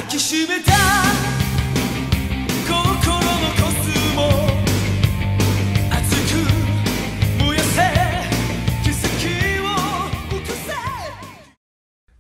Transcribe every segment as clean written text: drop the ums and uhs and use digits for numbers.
きしめた心のコスモ熱く燃やせ奇跡を起こせ。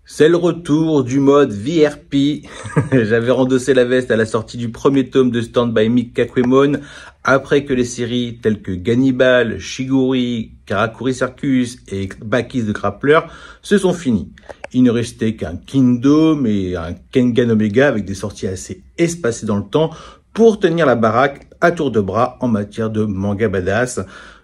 C'est le retour du mode VRP. J'avais endossé la veste à la sortie du premier tome de Stand By Me Kakuemon, après que les séries telles que Gannibal, Shiguri, Karakuri Circus et Bakis the Grappler se sont finies. Il ne restait qu'un Kingdom et un Kengan Omega avec des sorties assez espacées dans le temps pour tenir la baraque à tour de bras en matière de manga badass.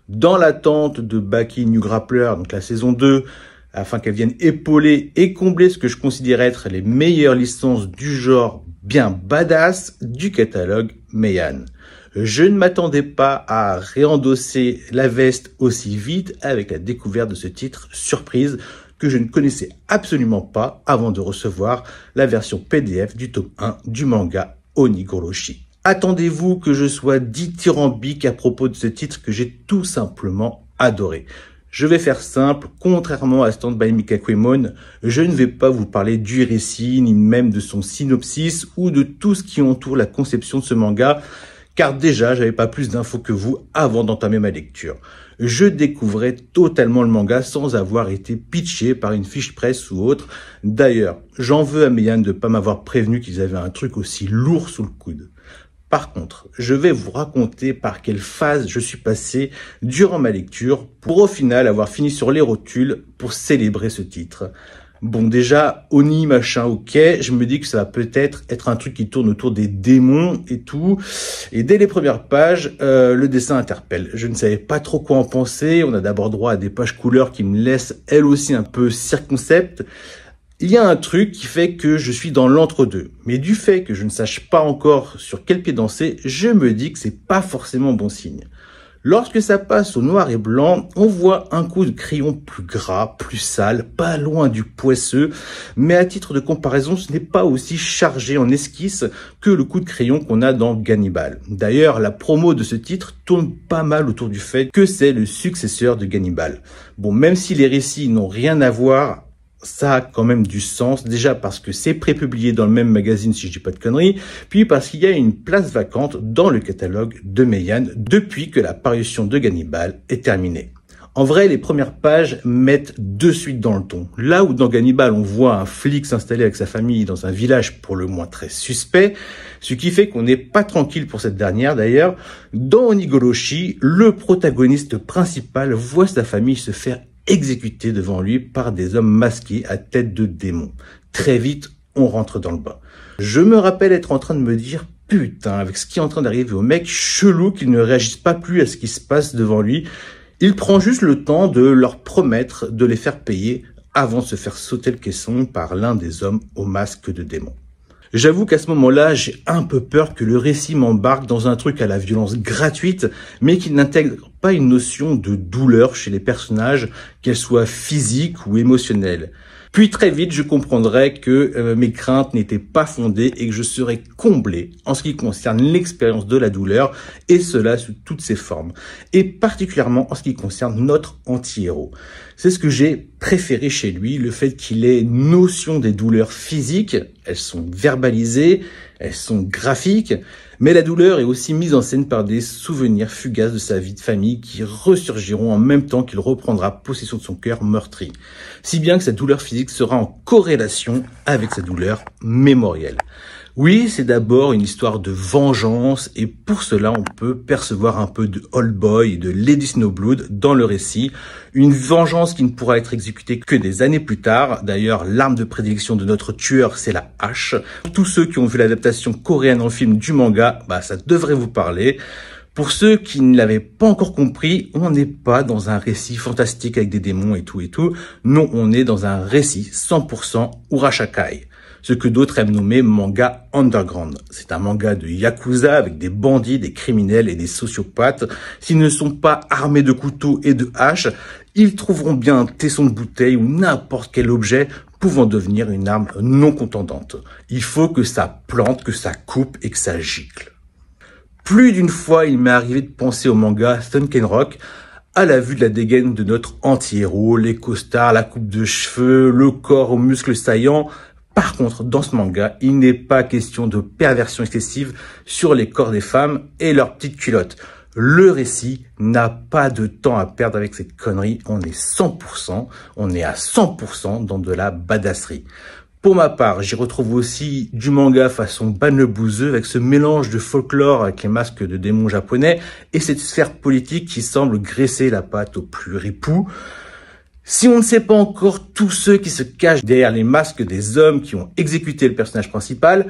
Dans l'attente de Baki New Grappler, donc la saison 2, afin qu'elle vienne épauler et combler ce que je considère être les meilleures licences du genre bien badass du catalogue Meian. Je ne m'attendais pas à réendosser la veste aussi vite avec la découverte de ce titre surprise que je ne connaissais absolument pas avant de recevoir la version PDF du tome 1 du manga Onigoroshi. Attendez-vous que je sois dithyrambique à propos de ce titre que j'ai tout simplement adoré. Je vais faire simple, contrairement à Stand By Me Kakuemon, je ne vais pas vous parler du récit, ni même de son synopsis, ou de tout ce qui entoure la conception de ce manga, car déjà, j'avais pas plus d'infos que vous avant d'entamer ma lecture. Je découvrais totalement le manga sans avoir été pitché par une fiche presse ou autre. D'ailleurs, j'en veux à Meian de pas m'avoir prévenu qu'ils avaient un truc aussi lourd sous le coude. Par contre, je vais vous raconter par quelle phase je suis passé durant ma lecture pour au final avoir fini sur les rotules pour célébrer ce titre. Bon, déjà, Oni, machin, ok, je me dis que ça va peut-être être un truc qui tourne autour des démons et tout. Et dès les premières pages, le dessin interpelle. Je ne savais pas trop quoi en penser. On a d'abord droit à des pages couleurs qui me laissent elles aussi un peu circonceptes. Il y a un truc qui fait que je suis dans l'entre-deux. Mais du fait que je ne sache pas encore sur quel pied danser, je me dis que c'est pas forcément bon signe. Lorsque ça passe au noir et blanc, on voit un coup de crayon plus gras, plus sale, pas loin du poisseux, mais à titre de comparaison, ce n'est pas aussi chargé en esquisse que le coup de crayon qu'on a dans Gannibal. D'ailleurs, la promo de ce titre tourne pas mal autour du fait que c'est le successeur de Gannibal. Bon, même si les récits n'ont rien à voir, ça a quand même du sens, déjà parce que c'est prépublié dans le même magazine si je dis pas de conneries, puis parce qu'il y a une place vacante dans le catalogue de Meian depuis que la parution de Gannibal est terminée. En vrai, les premières pages mettent de suite dans le ton. Là où dans Gannibal, on voit un flic s'installer avec sa famille dans un village pour le moins très suspect, ce qui fait qu'on n'est pas tranquille pour cette dernière d'ailleurs, dans Onigoroshi, le protagoniste principal voit sa famille se faire exécuté devant lui par des hommes masqués à tête de démons. Très vite, on rentre dans le bain. Je me rappelle être en train de me dire, putain, avec ce qui est en train d'arriver au mec, chelou qu'il ne réagisse pas plus à ce qui se passe devant lui. Il prend juste le temps de leur promettre de les faire payer avant de se faire sauter le caisson par l'un des hommes au masque de démon. J'avoue qu'à ce moment-là, j'ai un peu peur que le récit m'embarque dans un truc à la violence gratuite, mais qui n'intègre pas une notion de douleur chez les personnages, qu'elle soit physique ou émotionnelle. Puis très vite, je comprendrai que mes craintes n'étaient pas fondées et que je serais comblé en ce qui concerne l'expérience de la douleur, et cela sous toutes ses formes, et particulièrement en ce qui concerne notre anti-héros. C'est ce que j'ai préféré chez lui, le fait qu'il ait notion des douleurs physiques, elles sont verbalisées, elles sont graphiques, mais la douleur est aussi mise en scène par des souvenirs fugaces de sa vie de famille qui ressurgiront en même temps qu'il reprendra possession de son cœur meurtri. Si bien que sa douleur physique sera en corrélation avec sa douleur mémorielle. Oui, c'est d'abord une histoire de vengeance et pour cela on peut percevoir un peu de Old Boy et de Lady Snowblood dans le récit. Une vengeance qui ne pourra être exécutée que des années plus tard. D'ailleurs, l'arme de prédilection de notre tueur, c'est la hache. Tous ceux qui ont vu l'adaptation coréenne en film du manga, ça devrait vous parler. Pour ceux qui ne l'avaient pas encore compris, on n'est pas dans un récit fantastique avec des démons et tout. Non, on est dans un récit 100% Urashakai. Ce que d'autres aiment nommer manga underground. C'est un manga de yakuza avec des bandits, des criminels et des sociopathes. S'ils ne sont pas armés de couteaux et de haches, ils trouveront bien un tesson de bouteille ou n'importe quel objet pouvant devenir une arme non contendante. Il faut que ça plante, que ça coupe et que ça gicle. Plus d'une fois, il m'est arrivé de penser au manga Sunken Rock à la vue de la dégaine de notre anti-héros, les costards, la coupe de cheveux, le corps aux muscles saillants. Par contre, dans ce manga, il n'est pas question de perversion excessive sur les corps des femmes et leurs petites culottes. Le récit n'a pas de temps à perdre avec cette connerie. On est à 100% dans de la badasserie. Pour ma part, j'y retrouve aussi du manga façon Ban le bouseux avec ce mélange de folklore avec les masques de démons japonais et cette sphère politique qui semble graisser la pâte au plus ripoux. Si on ne sait pas encore tous ceux qui se cachent derrière les masques des hommes qui ont exécuté le personnage principal,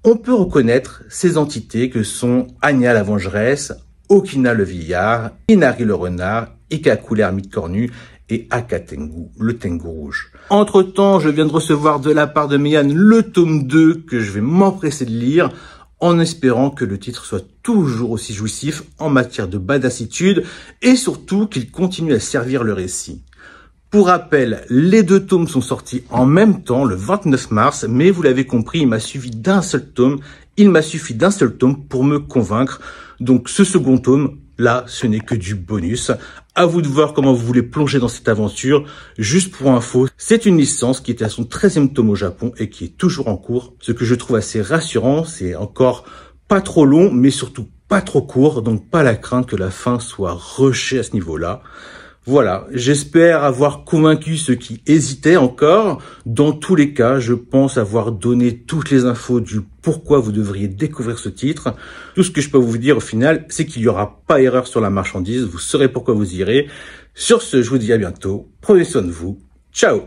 on peut reconnaître ces entités que sont Anya la vengeresse, Okina le vieillard, Inari le renard, Ikaku l'ermite cornu et Akatengu, le Tengu rouge. Entre-temps, je viens de recevoir de la part de Meian le tome 2 que je vais m'empresser de lire en espérant que le titre soit toujours aussi jouissif en matière de badassitude et surtout qu'il continue à servir le récit. Pour rappel, les 2 tomes sont sortis en même temps le 29 mars, mais vous l'avez compris, il m'a suffi d'un seul tome pour me convaincre. Donc ce second tome, là, ce n'est que du bonus. À vous de voir comment vous voulez plonger dans cette aventure. Juste pour info, c'est une licence qui était à son 13e tome au Japon et qui est toujours en cours. Ce que je trouve assez rassurant, c'est encore pas trop long, mais surtout pas trop court. Donc pas la crainte que la fin soit rushée à ce niveau-là. Voilà, j'espère avoir convaincu ceux qui hésitaient encore. Dans tous les cas, je pense avoir donné toutes les infos du pourquoi vous devriez découvrir ce titre. Tout ce que je peux vous dire au final, c'est qu'il n'y aura pas erreur sur la marchandise. Vous saurez pourquoi vous irez. Sur ce, je vous dis à bientôt. Prenez soin de vous. Ciao!